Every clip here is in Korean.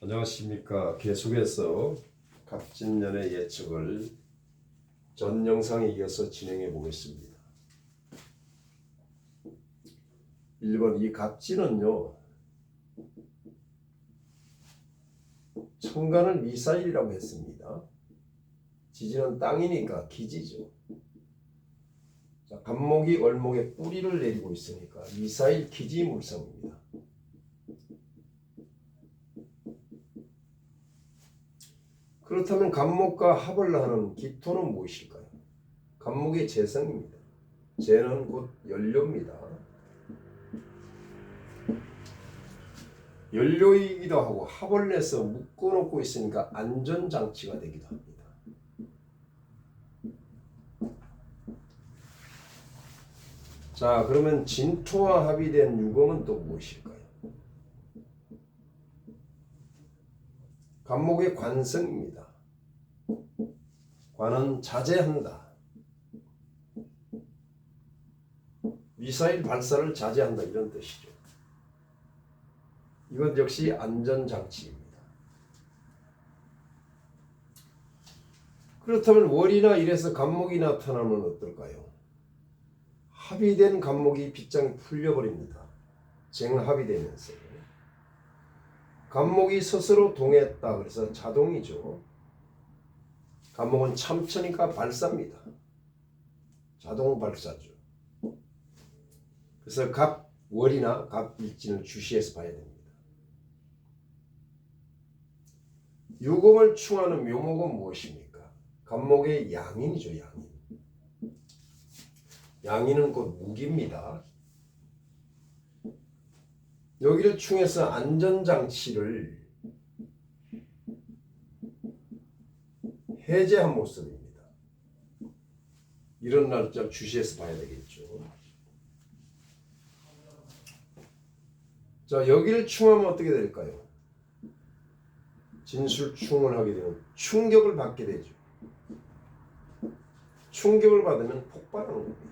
안녕하십니까. 계속해서 갑진년의 예측을 전 영상에 이어서 진행해 보겠습니다. 1번 이 갑진은요, 천간을 미사일이라고 했습니다. 지지는 땅이니까 기지죠. 자, 갑목이 월목에 뿌리를 내리고 있으니까 미사일 기지 물성입니다. 그렇다면 갑목과 합을 하는 기토는 무엇일까요? 갑목의 재성입니다. 재는 곧 연료입니다. 연료이기도 하고 합을 내서 묶어놓고 있으니까 안전장치가 되기도 합니다. 자, 그러면 진토와 합이 된 유금은 또 무엇일까요? 갑목의 관성입니다. 관은 자제한다. 미사일 발사를 자제한다 이런 뜻이죠. 이것 역시 안전장치입니다. 그렇다면 월이나 일에서 갑목이 나타나면 어떨까요? 합이 된 갑목이 빗장이 풀려버립니다. 쟁합이 되면서 갑목이 스스로 동했다. 그래서 자동이죠. 갑목은 참천이니까 발사입니다. 자동 발사죠. 그래서 갑월이나 갑일진을 주시해서 봐야 됩니다. 유금을 충하는 묘목은 무엇입니까? 갑목의 양인이죠. 양인. 양인은 곧 무기입니다. 여기를 충해서 안전장치를 해제한 모습입니다. 이런 날짜 주시해서 봐야 되겠죠. 자, 여기를 충하면 어떻게 될까요? 진술충을 하게 되면 충격을 받게 되죠. 충격을 받으면 폭발하는 겁니다.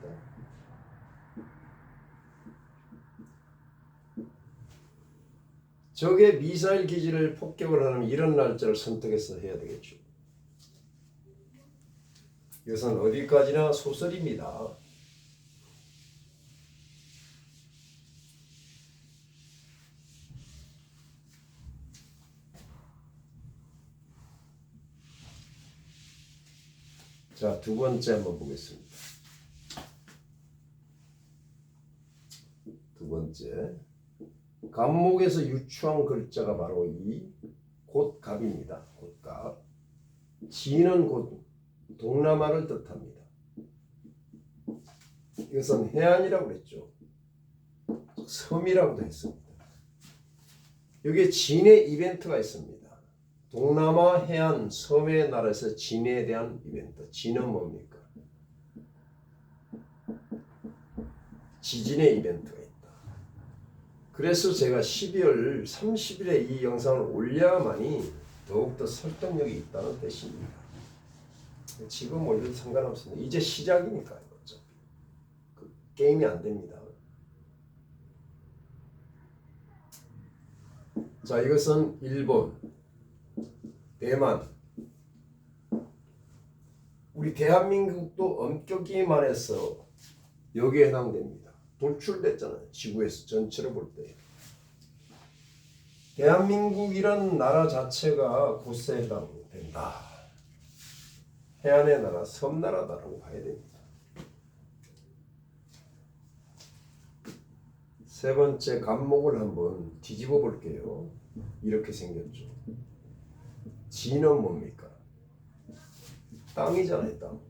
적의 미사일 기지를 폭격을 하는 이런 날짜를 선택해서 해야 되겠죠. 이것은 어디까지나 소설입니다. 자, 두 번째 한번 보겠습니다. 두 번째, 갑목에서 유추한 글자가 바로 이 곧갑입니다. 곧갑. 진은 곧 동남아를 뜻합니다. 이것은 해안이라고 그랬죠. 섬이라고도 했습니다. 여기에 진의 이벤트가 있습니다. 동남아 해안 섬의 나라에서 진에 대한 이벤트. 진은 뭡니까? 지진의 이벤트가 있다. 그래서 제가 12월 30일에 이 영상을 올려야만이 더욱더 설득력이 있다는 뜻입니다. 지금 올려도 상관없습니다. 이제 시작이니까요. 어차피 그 게임이 안 됩니다. 자, 이것은 일본, 대만, 우리 대한민국도 엄격히 말해서 여기에 해당됩니다. 돌출됐잖아요. 지구에서 전체를 볼 때. 대한민국이란 나라 자체가 곳에 해당된다. 해안의 나라, 섬나라다라고 봐야 됩니다. 세 번째, 갑목을 한번 뒤집어 볼게요. 이렇게 생겼죠. 진은 뭡니까? 땅이잖아요, 땅.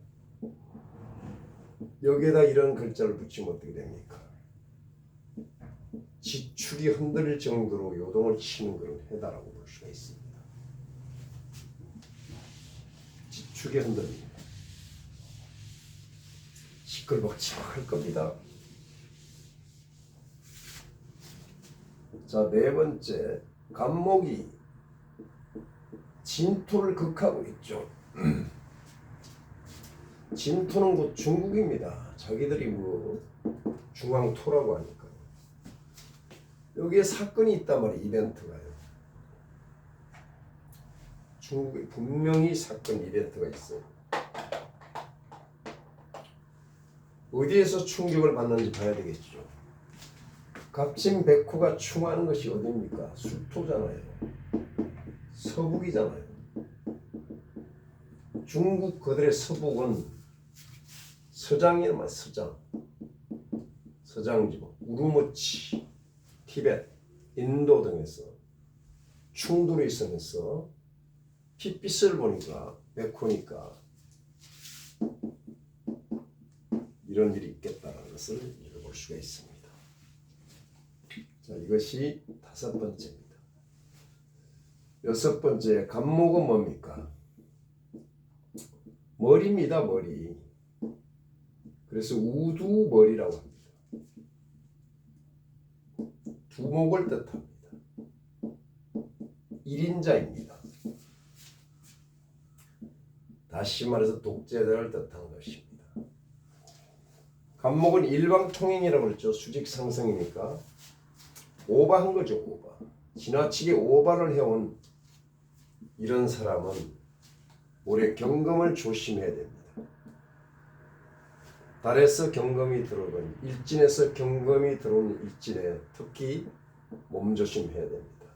여기에다 이런 글자를 붙이면 어떻게 됩니까? 지축이 흔들릴 정도로 요동을 치는 그런 해다라고 볼 수가 있습니다. 지축이 흔들립니다. 시끌벅적할 겁니다. 자, 네 번째, 갑목이 진토를 극하고 있죠. 진토는 곧 중국입니다. 자기들이 뭐 중앙토라고 하니까. 여기에 사건이 있단 말이에요. 이벤트가요. 중국에 분명히 사건 이벤트가 있어요. 어디에서 충격을 받는지 봐야 되겠죠. 갑진 백호가 충하는 것이 어디입니까? 수토잖아요. 서북이잖아요. 중국 그들의 서북은 서장이란 서장. 서장지방, 우르무치, 티벳, 인도 등에서 충돌이 있으면서 핏빛을 보니까 백호니까 이런 일이 있겠다는 것을 읽어볼 수가 있습니다. 자, 이것이 5번째입니다. 6번째, 간목은 뭡니까? 머리입니다. 머리. 그래서 우두머리라고 합니다. 두목을 뜻합니다. 1인자입니다. 다시 말해서 독재자를 뜻하는 것입니다. 간목은 일방통행이라고 그랬죠. 수직상승이니까 오바한 거죠. 오바. 지나치게 오바를 해온 이런 사람은 올해 경금을 조심해야 됩니다. 달에서 경금이 들어오는 일진에서 경금이 들어오는 일진에 특히 몸조심해야 됩니다.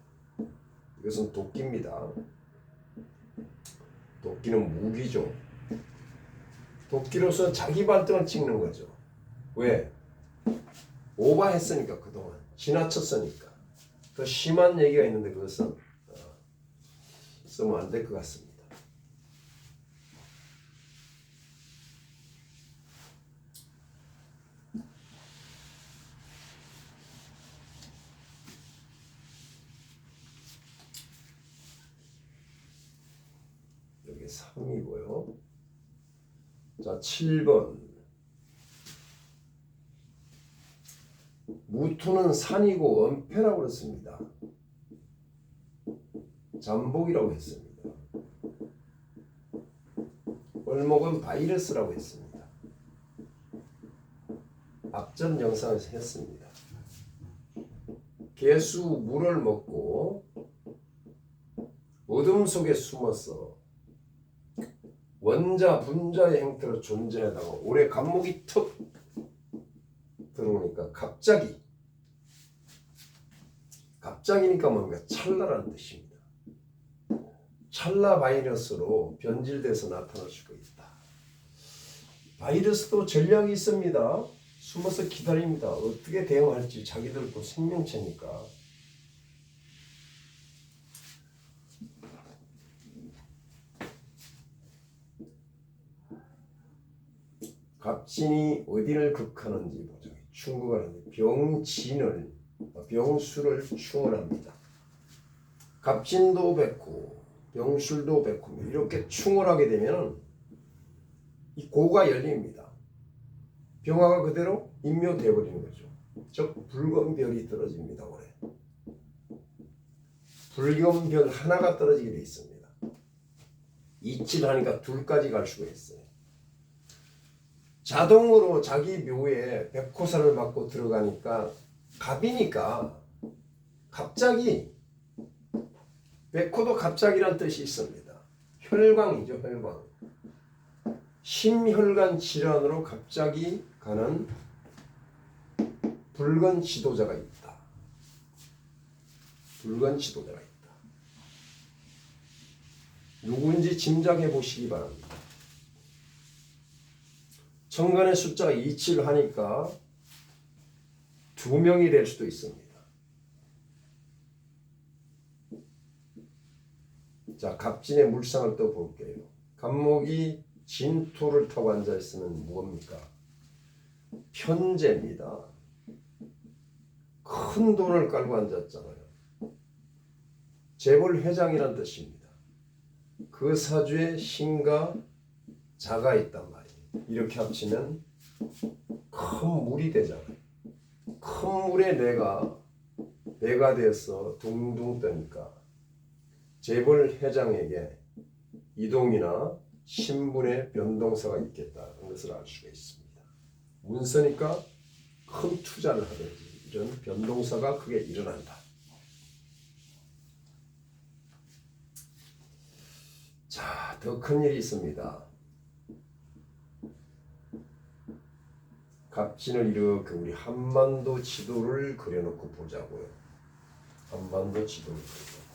이것은 도끼입니다. 도끼는 무기죠. 도끼로서 자기 발등을 찍는 거죠. 왜? 오버했으니까 그동안 지나쳤으니까. 더 심한 얘기가 있는데 그것은 쓰면 안 될 것 같습니다. 여기 3이고요. 자, 7번. 무토는 산이고 엄패라고 그랬습니다. 잠복이라고 했습니다. 월목은 바이러스라고 했습니다. 앞전 영상에서 했습니다. 개수 물을 먹고 어둠 속에 숨어서 원자 분자의 형태로 존재하다가 올해 간목이 툭 들어오니까 갑자기니까 뭡니까? 찰나라는 뜻입니다. 찰나 바이러스로 변질돼서 나타날 수가 있다. 바이러스도 전략이 있습니다. 숨어서 기다립니다. 어떻게 대응할지 자기들도 생명체니까. 갑진이 어디를 극하는지 보자. 충극하는지 병수를 충을합니다. 갑진도 백호, 병술도 백호 이렇게 충을하게 되면 이 고가 열립니다. 병화가 그대로 인묘되어 버리는 거죠. 즉 불검별이 떨어집니다. 올해 불검별 하나가 떨어지게 돼 있습니다. 이칠하니까 둘까지 갈 수가 있어요. 자동으로 자기 묘에 백호살을 맞고 들어가니까 갑이니까 갑자기 백호도 갑자기란 뜻이 있습니다. 혈광이죠. 혈광. 심혈관 질환으로 갑자기 가는 붉은 지도자가 있다. 붉은 지도자가 있다. 누구인지 짐작해 보시기 바랍니다. 천간의 숫자가 27 하니까 2명이 될 수도 있습니다. 자, 갑진의 물상을 또 볼게요. 갑목이 진토를 타고 앉아있으면 무엇입니까? 편재입니다. 큰 돈을 깔고 앉았잖아요. 재벌 회장이란 뜻입니다. 그 사주에 신과 자가 있단 말이에요. 이렇게 합치면 큰 물이 되잖아요. 큰 물에 내가 되어서 둥둥 떠니까 재벌 회장에게 이동이나 신분의 변동사가 있겠다는 것을 알 수가 있습니다. 문서니까 큰 투자를 하든지 이런 변동사가 크게 일어난다. 더 큰 일이 있습니다. 갑진을 이렇게 우리 한반도 지도를 그려놓고 보자고요. 한반도 지도를 그려놓고.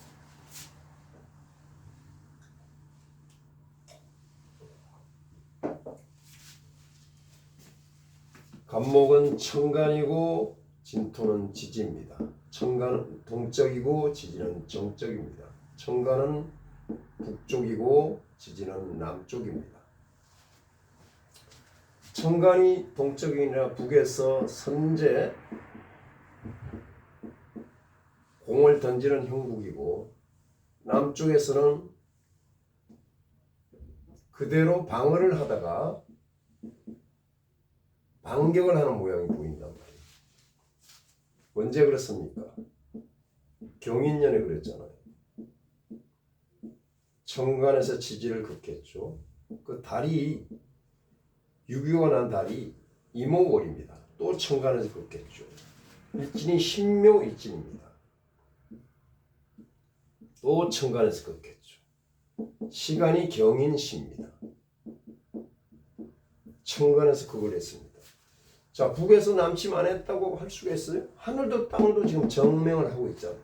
갑목은 천간이고 진토는 지지입니다. 천간은 동쪽이고 지지는 정쪽입니다. 천간은 북쪽이고 지지는 남쪽입니다. 천간이 동쪽이나 북에서 선제 공을 던지는 형국이고 남쪽에서는 그대로 방어를 하다가 반격을 하는 모양이 보인단 말이에요. 언제 그랬습니까? 경인년에 그랬잖아요. 천간에서 지지를 긋겠죠. 그 달이 6.25가 난 달이 이목월입니다. 또 천간에서 긋겠죠. 일진이 신묘일진입니다. 또 천간에서 긋겠죠. 시간이 경인시입니다. 천간에서 그걸 했습니다. 자, 북에서 남침 안 했다고 할 수가 있어요? 하늘도 땅도 지금 정명을 하고 있잖아요.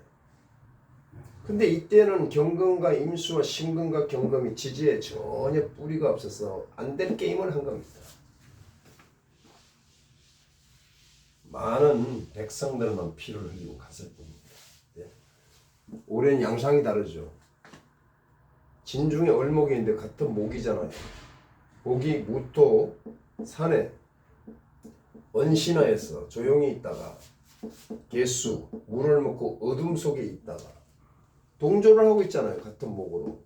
근데 이때는 경금과 임수와 신금과 경금이 지지에 전혀 뿌리가 없어서 안 될 게임을 한 겁니다. 많은 백성들만 피를 흘리고 갔을 뿐입니다. 네. 올해는 양상이 다르죠. 진중에 을목이 있는데 같은 목이잖아요. 목이 무토, 산에 언신하에서 조용히 있다가 개수, 물을 먹고 어둠 속에 있다가 동조를 하고 있잖아요. 같은 목으로.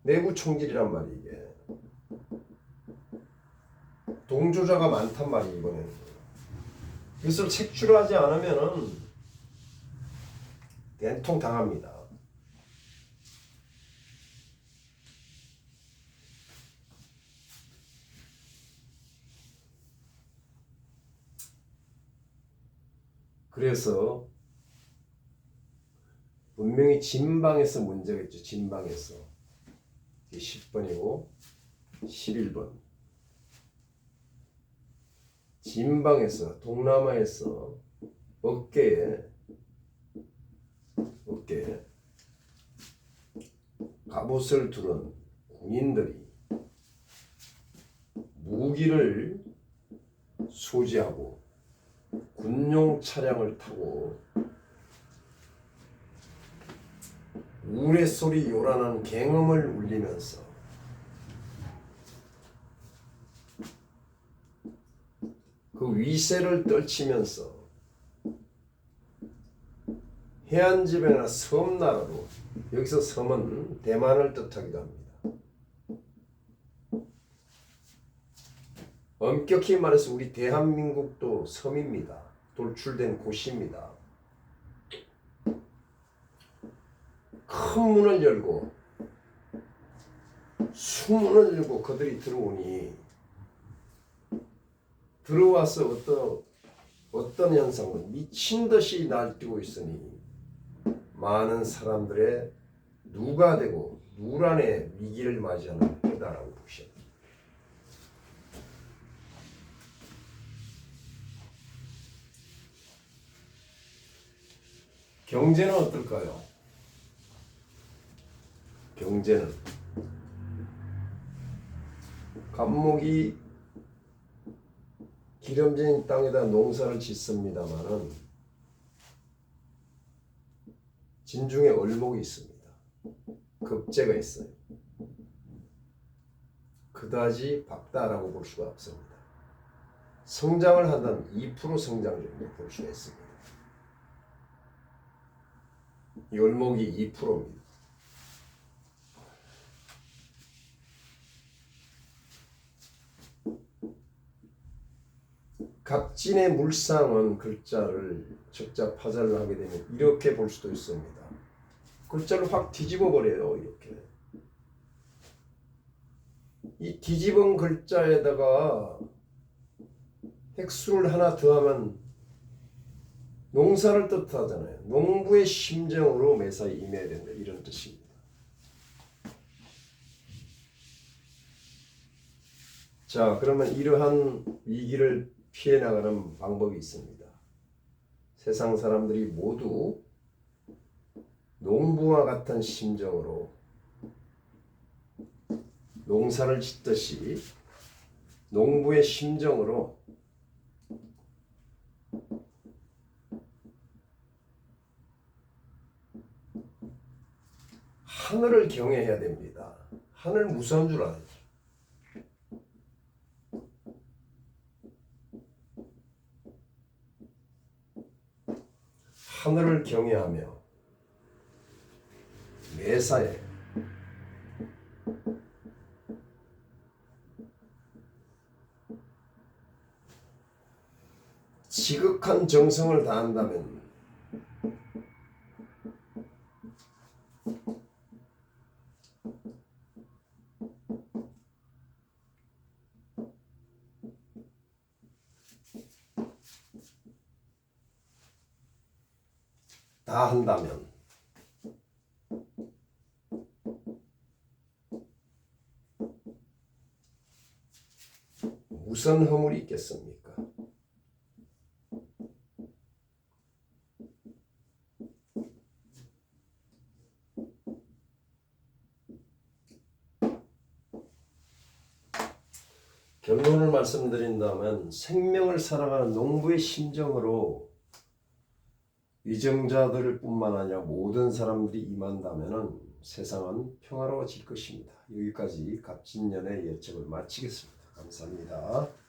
내부 총질이란 말이 이게. 동조자가 많단 말이 이번에는. 이것을 색출하지 않으면은 된통 당합니다. 그래서 분명히 진방에서 문제가 있죠. 진방에서 10번이고 11번 진방에서 동남아에서 어깨에 갑옷을 두른 군인들이 무기를 소지하고 군용 차량을 타고 우레소리 요란한 갱음을 울리면서 그 위세를 떨치면서 해안지배나 섬나라로, 여기서 섬은 대만을 뜻하기도 합니다. 엄격히 말해서 우리 대한민국도 섬입니다. 돌출된 곳입니다. 큰 문을 열고 수문을 열고 그들이 들어오니 들어와서 어떤 현상은 미친 듯이 날뛰고 있으니 많은 사람들의 누가 되고 누란의 위기를 맞이하는 때다라고 보십니다. 경제는 어떨까요? 경제는 갑목이 기름진 땅에다 농사를 짓습니다마는 진중에 을목이 있습니다. 급제가 있어요. 그다지 밝다라고 볼 수가 없습니다. 성장을 한다면 2% 성장 정도 볼 수가 있습니다. 이 을목이 2%입니다. 갑진의 물상은 글자를 적자 파자를 하게 되면 이렇게 볼 수도 있습니다. 글자를 확 뒤집어 버려요. 이렇게. 이 뒤집은 글자에다가 획수를 하나 더하면 농사를 뜻하잖아요. 농부의 심정으로 매사에 임해야 된다. 이런 뜻입니다. 자, 그러면 이러한 위기를 피해 나가는 방법이 있습니다. 세상 사람들이 모두 농부와 같은 심정으로 농사를 짓듯이 농부의 심정으로 하늘을 경외해야 됩니다. 하늘 무서운 줄 알아요. 하늘을 경외하며 매사에 지극한 정성을 다한다면 다 한다면 무슨 허물이 있겠습니까? 결론을 말씀드린다면 생명을 사랑하는 농부의 심정으로 위정자들 뿐만 아니라 모든 사람들이 임한다면 세상은 평화로워질 것입니다. 여기까지 갑진년의 예측을 마치겠습니다. 감사합니다.